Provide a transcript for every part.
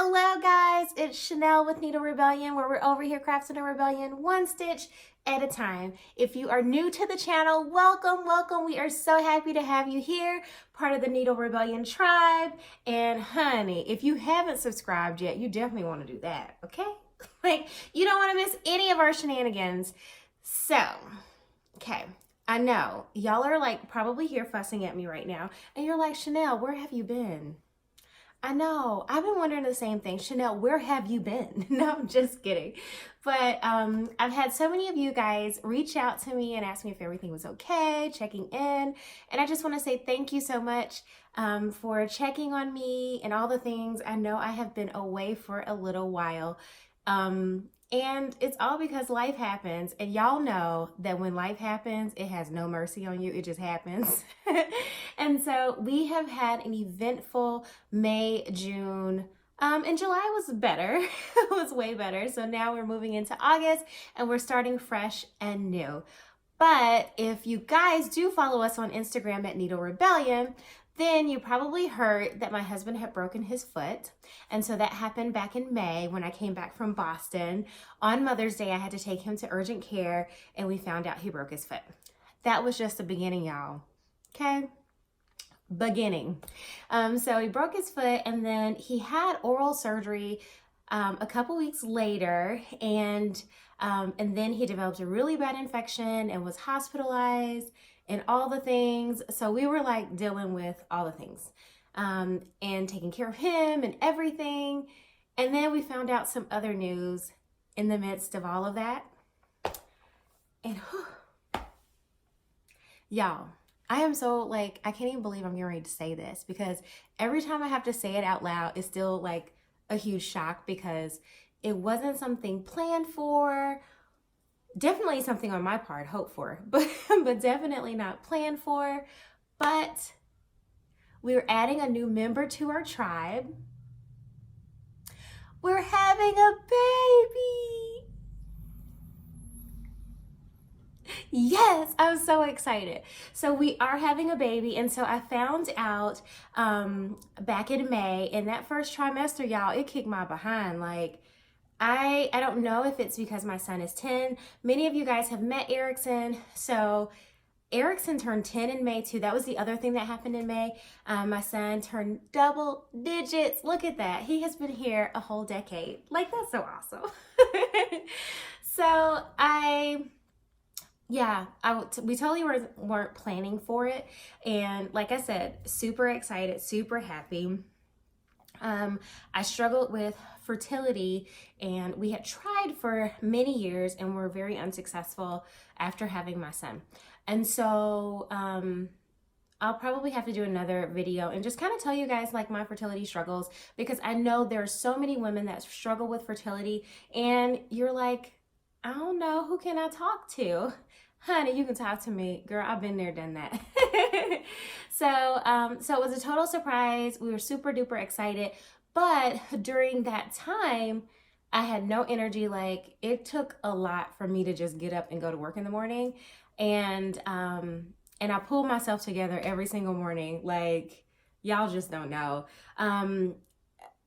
Hello guys, it's Chanel with Needle Rebellion, where we're over here crafting a rebellion one stitch at a time. If you are new to the channel, welcome, welcome. We are so happy to have you here, part of the Needle Rebellion tribe. And honey, if you haven't subscribed yet, you definitely want to do that, okay? Like, you don't want to miss any of our shenanigans. So, okay, I know y'all are like probably here fussing at me right now, and you're like, Chanel, where have you been? I know, I've been wondering the same thing. Chanel, where have you been? No, I'm just kidding. But I've had so many of you guys reach out to me and ask me if everything was okay, checking in. And I just want to say thank you so much for checking on me and all the things. I know I have been away for a little while. And it's all because life happens. And y'all know that when life happens, it has no mercy on you. It just happens. And so we have had an eventful May, June, and July was better. It was way better. So now we're moving into August and we're starting fresh and new. But if you guys do follow us on Instagram at Needle Rebellion, then you probably heard that my husband had broken his foot. And so that happened back in May when I came back from Boston. On Mother's Day, I had to take him to urgent care and we found out he broke his foot. That was just the beginning, y'all. Okay? Beginning. So he broke his foot and then he had oral surgery a couple weeks later, and then he developed a really bad infection and was hospitalized and all the things. So we were like dealing with all the things and taking care of him and everything. And then we found out some other news in the midst of all of that. And y'all, I am so like, I can't even believe I'm getting ready to say this, because every time I have to say it out loud, it's still like a huge shock, because it wasn't something planned for. Definitely something on my part, hoped for, but definitely not planned for. But we're adding a new member to our tribe. We're having a baby. Yes, I'm so excited. So we are having a baby, and so I found out back in May, in that first trimester, y'all, it kicked my behind. Like, I don't know if it's because my son is 10. Many of you guys have met Erickson. So Erickson turned 10 in May too. That was the other thing that happened in May. My son turned double digits. Look at that. He has been here a whole decade. Like, that's so awesome. So we totally weren't planning for it. And like I said, super excited, super happy. I struggled with fertility, and we had tried for many years and were very unsuccessful after having my son. And so I'll probably have to do another video and just kind of tell you guys like my fertility struggles, because I know there are so many women that struggle with fertility, and you're like, I don't know, who can I talk to? Honey, you can talk to me. Girl, I've been there, done that. So it was a total surprise. We were super duper excited. But during that time, I had no energy. Like, it took a lot for me to just get up and go to work in the morning. And I pulled myself together every single morning. Like, y'all just don't know.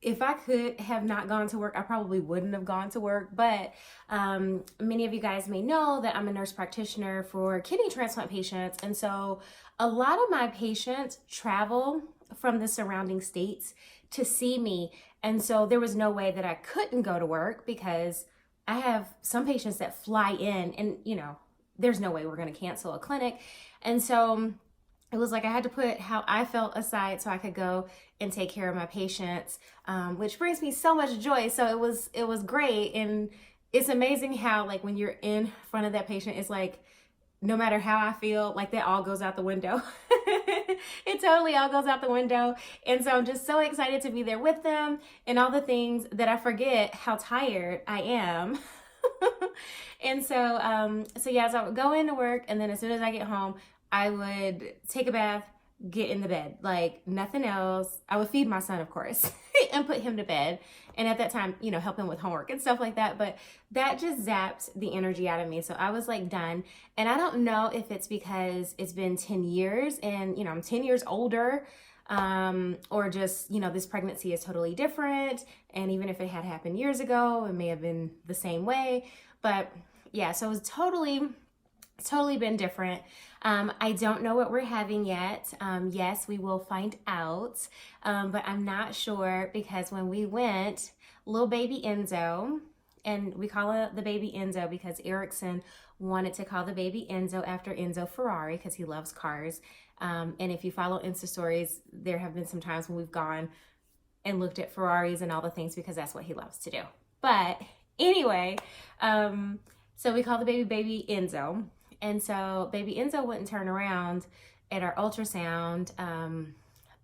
If I could have not gone to work, I probably wouldn't have gone to work. But many of you guys may know that I'm a nurse practitioner for kidney transplant patients. And so a lot of my patients travel from the surrounding states to see me. And so there was no way that I couldn't go to work, because I have some patients that fly in, and you know, there's no way we're going to cancel a clinic. And so it was like I had to put how I felt aside so I could go and take care of my patients, which brings me so much joy. So it was great. And it's amazing how, like, when you're in front of that patient, it's like, no matter how I feel, like, that all goes out the window. It totally all goes out the window. And so I'm just so excited to be there with them and all the things that I forget how tired I am. And so yeah, so I would go into work, and then as soon as I get home, I would take a bath, get in the bed, like nothing else. I would feed my son, of course, and put him to bed. And at that time, you know, help him with homework and stuff like that. But that just zapped the energy out of me. So I was like done. And I don't know if it's because it's been 10 years and, you know, I'm 10 years older. or just, you know, this pregnancy is totally different. And even if it had happened years ago, it may have been the same way. But yeah, so it's totally been different. I don't know what we're having yet. Yes, we will find out, but I'm not sure because when we went, little baby Enzo, and we call it the baby Enzo because Erickson wanted to call the baby Enzo after Enzo Ferrari because he loves cars. And if you follow Insta stories, there have been some times when we've gone and looked at Ferraris and all the things because that's what he loves to do. But anyway, so we call the baby Enzo. And so baby Enzo wouldn't turn around at our ultrasound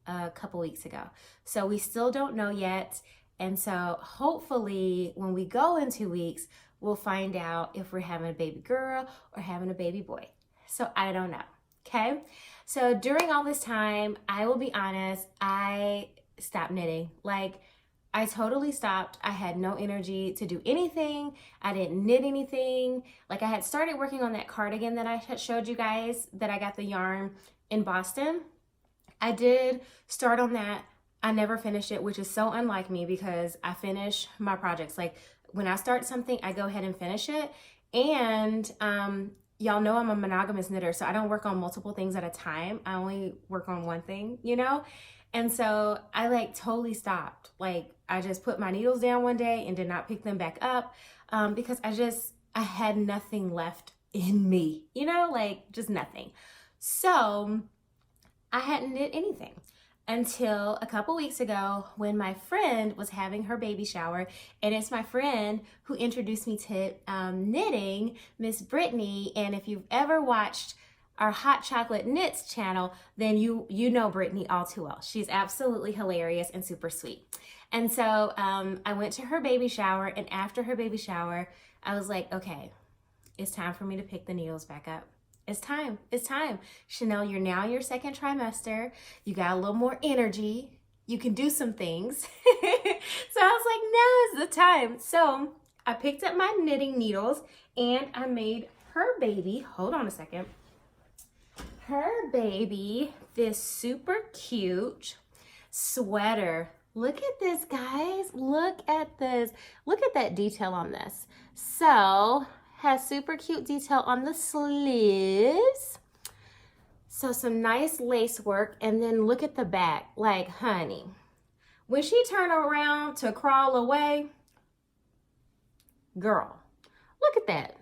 a couple weeks ago. So we still don't know yet. And so hopefully when we go in 2 weeks, we'll find out if we're having a baby girl or having a baby boy. So I don't know, okay? So during all this time, I will be honest, I stopped knitting. Like, I totally stopped. I had no energy to do anything. I didn't knit anything. Like, I had started working on that cardigan that I had showed you guys that I got the yarn in Boston. I did start on that. I never finished it, which is so unlike me because I finish my projects. Like, when I start something, I go ahead and finish it. And y'all know I'm a monogamous knitter, so I don't work on multiple things at a time. I only work on one thing, you know? And so I like totally stopped. Like, I just put my needles down one day and did not pick them back up because I had nothing left in me, you know, like just nothing. So I hadn't knit anything until a couple weeks ago when my friend was having her baby shower. And it's my friend who introduced me to knitting, Miss Brittany. And if you've ever watched our Hot Chocolate Knits channel, then you know Brittany all too well. She's absolutely hilarious and super sweet. And so I went to her baby shower, and after her baby shower, I was like, okay, it's time for me to pick the needles back up. It's time. Chanel, you're now in your second trimester. You got a little more energy. You can do some things. So I was like, now is the time. So I picked up my knitting needles and I made her baby, hold on a second, her baby this super cute sweater. Look at this, guys. Look at this. Look at that detail on this. So has super cute detail on the sleeves. So some nice lace work, and then look at the back. Like, honey, when she turned around to crawl away, girl, look at that.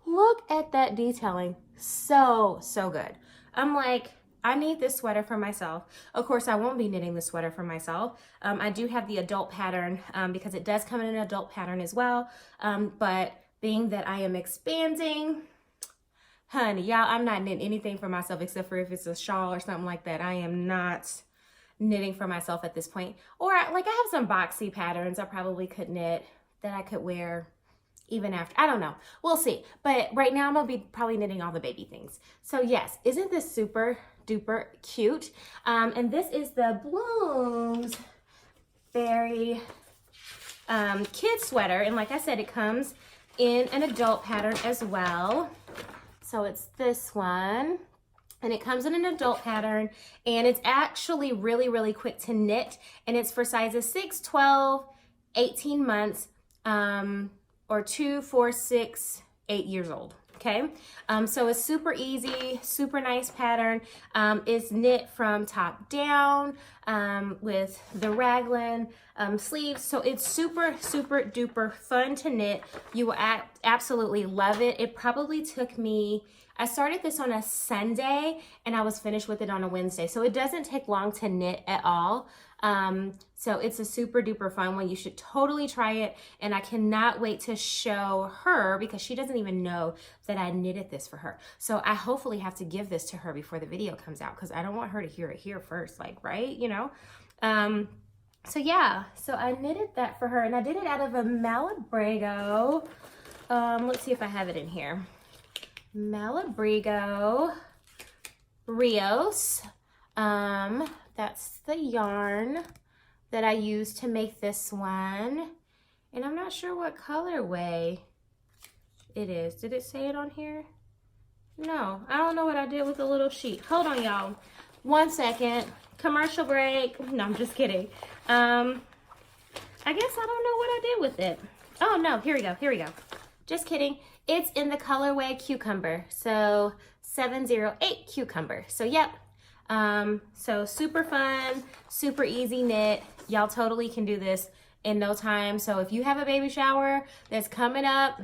Look at that detailing. So good. I'm like, I need this sweater for myself. Of course, I won't be knitting the sweater for myself. I do have the adult pattern because it does come in an adult pattern as well. But being that I am expanding, honey, y'all, I'm not knitting anything for myself except for if it's a shawl or something like that. I am not knitting for myself at this point. Or like, I have some boxy patterns I probably could knit that I could wear even after. I don't know. We'll see. But right now I'm going to be probably knitting all the baby things. So yes, isn't this super duper cute? And this is the Bloomsbury kid sweater. And like I said, it comes in an adult pattern as well. So it's this one, and it comes in an adult pattern, and it's actually really quick to knit, and it's for sizes 6, 12, 18 months, or 2, 4, 6, 8 years old. Okay, so it's super easy, super nice pattern. It's knit from top down with the raglan sleeves. So it's super duper fun to knit. You will absolutely love it. It probably took me, I started this on a Sunday and I was finished with it on a Wednesday. So it doesn't take long to knit at all. So it's a super duper fun one. You should totally try it. And I cannot wait to show her because she doesn't even know that I knitted this for her. So I hopefully have to give this to her before the video comes out because I don't want her to hear it here first, like, right? You know? So yeah, so I knitted that for her and I did it out of a Malabrigo. Let's see if I have it in here. Malabrigo Rios. That's the yarn that I used to make this one. And I'm not sure what colorway it is. Did it say it on here? No, I don't know what I did with the little sheet. Hold on, y'all. 1 second. commercial break. No, I'm just kidding. I guess I don't know what I did with it. Oh no, here we go. Just kidding. It's in the colorway cucumber. So 708 cucumber. So yep. So super fun, super easy knit. Y'all totally can do this in no time. So if you have a baby shower that's coming up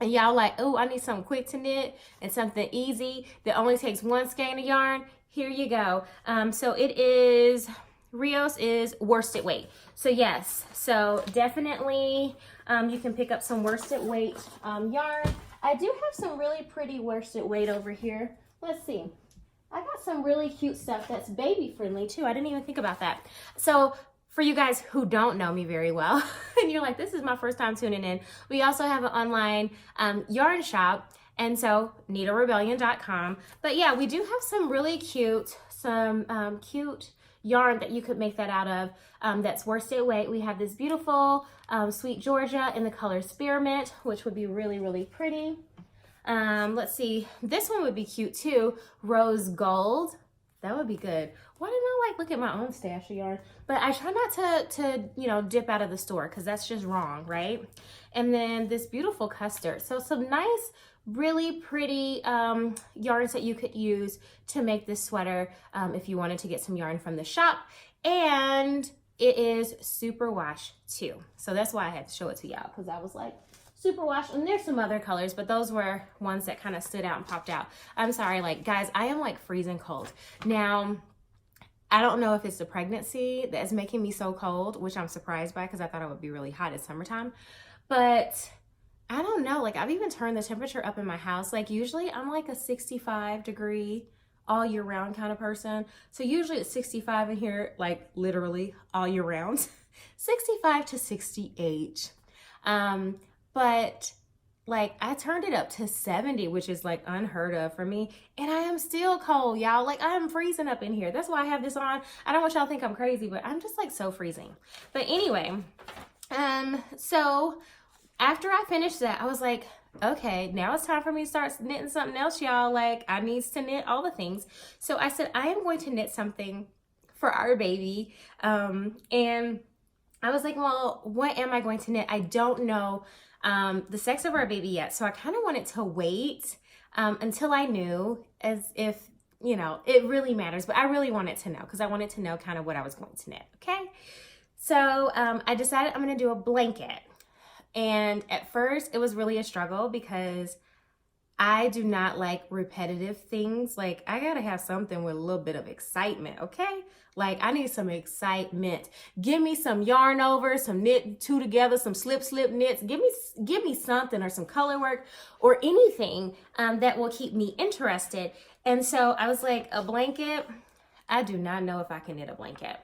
and y'all like, oh, I need something quick to knit and something easy that only takes one skein of yarn, here you go. So it is, Rios is worsted weight. So yes, so definitely you can pick up some worsted weight yarn. I do have some really pretty worsted weight over here. Let's see. I got some really cute stuff that's baby friendly too. I didn't even think about that. So for you guys who don't know me very well, and you're like, this is my first time tuning in, we also have an online yarn shop, and so knitarebellion.com. But yeah, we do have some really cute, cute yarn that you could make that out of that's worsted weight. We have this beautiful Sweet Georgia in the color Spearmint, which would be really, really pretty. Let's see, this one would be cute too, Rose Gold. That would be good. Why didn't I like look at my own stash of yarn? But I try not to you know, dip out of the store because that's just wrong, right? And then this beautiful custard. So some nice, really pretty yarns that you could use to make this sweater if you wanted to get some yarn from the shop. And it is super wash too. So that's why I had to show it to y'all, because I was like, super wash. And there's some other colors, but those were ones that kind of stood out and popped out. I'm sorry, like guys, I am like freezing cold. Now, I don't know if it's the pregnancy that's making me so cold, which I'm surprised by because I thought it would be really hot in summertime. But I don't know, like I've even turned the temperature up in my house. Like usually I'm like a 65 degree all year round kind of person. So usually it's 65 in here, like literally all year round. 65 to 68. But like I turned it up to 70, which is like unheard of for me. And I am still cold, y'all. Like I am freezing up in here. That's why I have this on. I don't want y'all to think I'm crazy, but I'm just like so freezing. But anyway, so after I finished that, I was like, okay, now it's time for me to start knitting something else, y'all. Like I need to knit all the things. So I said, I am going to knit something for our baby. And I was like, well, what am I going to knit? I don't know the sex of our baby yet. So I kind of wanted to wait until I knew, as if, you know, it really matters, but I really wanted to know because I wanted to know kind of what I was going to knit. Okay. So I decided I'm going to do a blanket. And at first it was really a struggle because I do not like repetitive things. Like I gotta have something with a little bit of excitement, okay? Like I need some excitement. Give me some yarn over, some knit two together, some slip knits. Give me something or some color work or anything that will keep me interested. And so I was like, a blanket, I do not know if I can knit a blanket.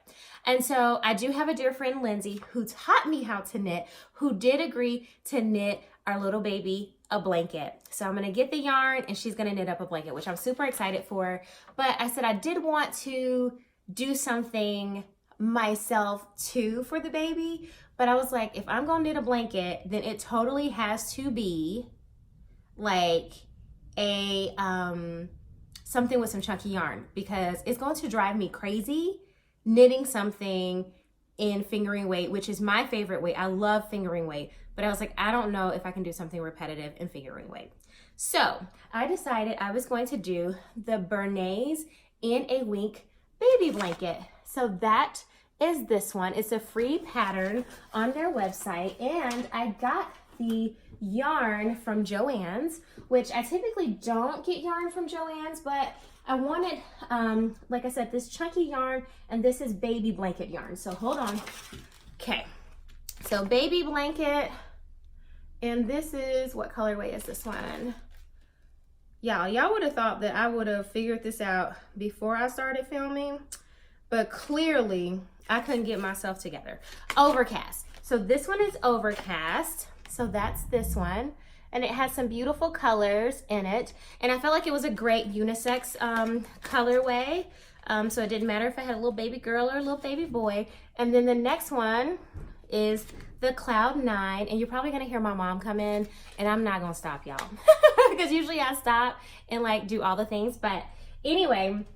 And so I do have a dear friend, Lindsay, who taught me how to knit, who did agree to knit our little baby a blanket. So I'm gonna get the yarn and she's gonna knit up a blanket, which I'm super excited for. But I said I did want to do something myself too for the baby. But I was like, if I'm gonna knit a blanket, then it totally has to be like a something with some chunky yarn, because it's going to drive me crazy knitting something in fingering weight, which is my favorite weight. I love fingering weight, but I was like, I don't know if I can do something repetitive in fingering weight. So I decided I was going to do the Bernat's in a Wink baby blanket. So that is this one. It's a free pattern on their website, and I got the yarn from Joann's, which I typically don't get yarn from Joann's, but I wanted, like I said, this chunky yarn, and this is baby blanket yarn. So hold on. Okay, so baby blanket, and this is, what colorway is this one? Y'all would have thought that I would have figured this out before I started filming, but clearly I couldn't get myself together. Overcast. So this one is Overcast. So that's this one. And it has some beautiful colors in it. And I felt like it was a great unisex colorway. So it didn't matter if I had a little baby girl or a little baby boy. And then the next one is the Cloud 9. And you're probably gonna hear my mom come in, and I'm not gonna stop y'all. Because usually I stop and like do all the things. But anyway,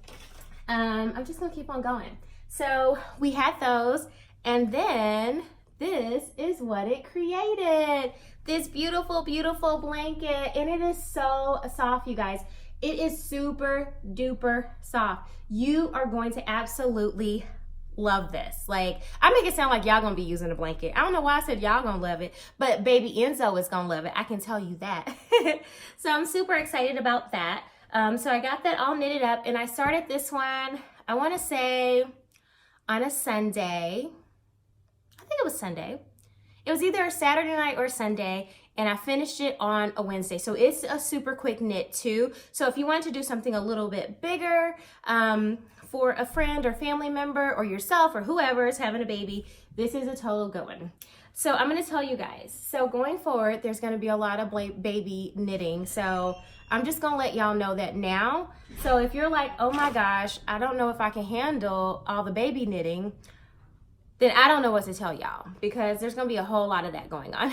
I'm just gonna keep on going. So we had those, and then this is what it created. This beautiful, beautiful blanket, and it is so soft, you guys. It is super duper soft. You are going to absolutely love this. Like, I make it sound like y'all gonna be using a blanket. I don't know why I said y'all gonna love it, but baby Enzo is gonna love it. I can tell you that. So I'm super excited about that. So I got that all knitted up, and I started this one, I wanna say on a Sunday. I think it was Sunday. It was either a Saturday night or Sunday, and I finished it on a Wednesday. So it's a super quick knit too. So if you want to do something a little bit bigger for a friend or family member or yourself or whoever is having a baby, this is a total good one. So I'm gonna tell you guys, so going forward, there's gonna be a lot of baby knitting. So I'm just gonna let y'all know that now. So if you're like, oh my gosh, I don't know if I can handle all the baby knitting, then I don't know what to tell y'all, because there's gonna be a whole lot of that going on.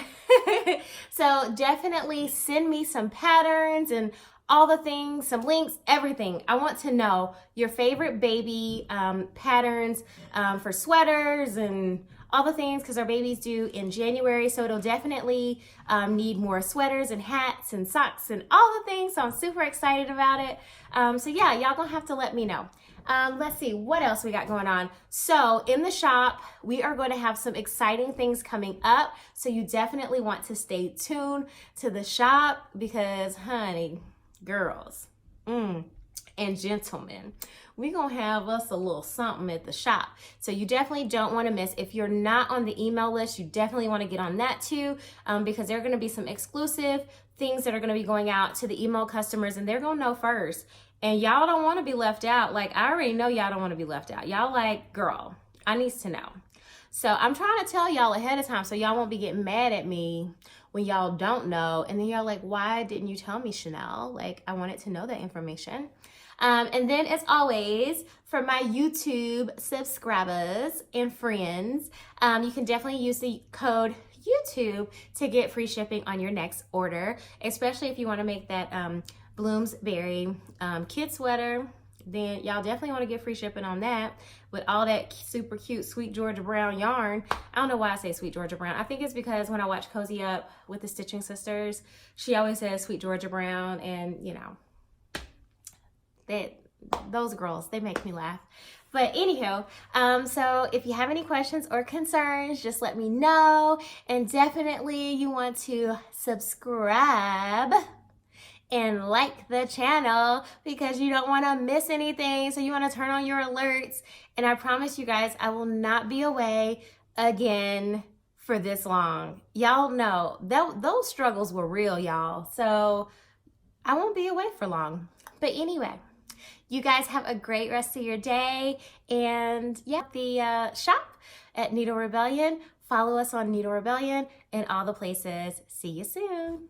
So definitely send me some patterns and all the things, some links, everything. I want to know your favorite baby patterns for sweaters and all the things, because our baby's due in January, so it'll definitely need more sweaters and hats and socks and all the things, so I'm super excited about it. So yeah, y'all gonna have to let me know. Let's see what else we got going on. So in the shop, we are going to have some exciting things coming up, so you definitely want to stay tuned to the shop, because honey, girls, and gentlemen, we're gonna have us a little something at the shop. So you definitely don't want to miss. If you're not on the email list, you definitely want to get on that too, because there are going to be some exclusive things that are going to be going out to the email customers, and they're going to know first. And y'all don't want to be left out. Like, I already know y'all don't want to be left out. Y'all like, girl, I need to know. So I'm trying to tell y'all ahead of time so y'all won't be getting mad at me when y'all don't know. And then y'all like, why didn't you tell me, Chanel? Like, I wanted to know that information. And then as always, for my YouTube subscribers and friends, you can definitely use the code YouTube to get free shipping on your next order, especially if you want to make that Bloomsbury kid sweater. Then y'all definitely want to get free shipping on that with all that super cute Sweet Georgia Brown yarn. I don't know why I say Sweet Georgia Brown. I think it's because when I watch Cozy Up with the Stitching Sisters, she always says Sweet Georgia Brown, and you know, those girls, they make me laugh. But anyhow, so if you have any questions or concerns, just let me know. And definitely you want to subscribe and like the channel, because you don't want to miss anything. So you want to turn on your alerts. And I promise you guys, I will not be away again for this long. Y'all know those struggles were real, y'all. So I won't be away for long. But anyway, you guys have a great rest of your day. And yeah, the shop at Needle Rebellion. Follow us on Needle Rebellion and all the places. See you soon.